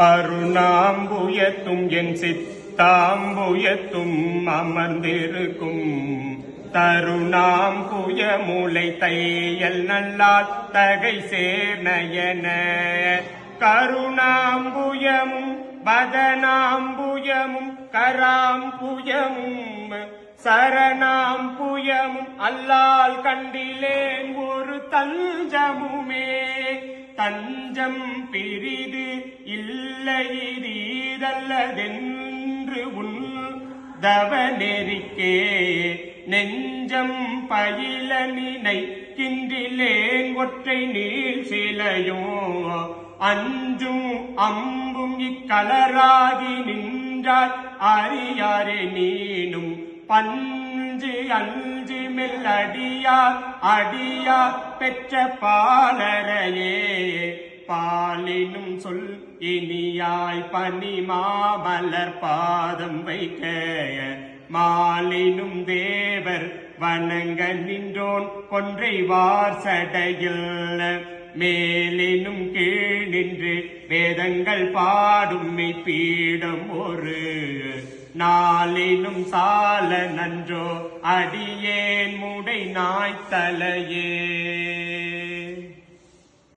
அருணாம்புயத்தும் என் சித்தாம்புயத்தும் அமர்ந்திருக்கும் தருணாம்புய மூளை தையல் நல்லால் தகை சேர்நயன கருணாம்புயமும் பதனாம்புயமும் கராம்புயமும் சரணாம்புயமும் அல்லால் கண்டிலேன் ஒரு தஞ்சமுமே தஞ்சம் பிரிது இல்லைதல்லதென்று உன் தவ நெறிக்கே நெஞ்சம் பயில நினைக்கின்றிலேன் ஒற்றை நீள் சிலையோ அஞ்சும் அம்பும் இக்கலராகி நின்றாய் அறியாரே நீனும் பஞ்சு அஞ்சு மெல்லடியார் அடியார் பெற்ற பாலரையே பாலினும் சொல் இனியாய் பனி மாமலர் பாதம் வைக்க மாலினும் தேவர் வணங்க நின்றோன் கொன்றை வார்சடையில் மேலினும் கீழ் நின்று வேதங்கள் பாடும் பீடம் ஒரு நாளினும் சால நன்றோ அடியேன் முடை நாய்த்தலையே.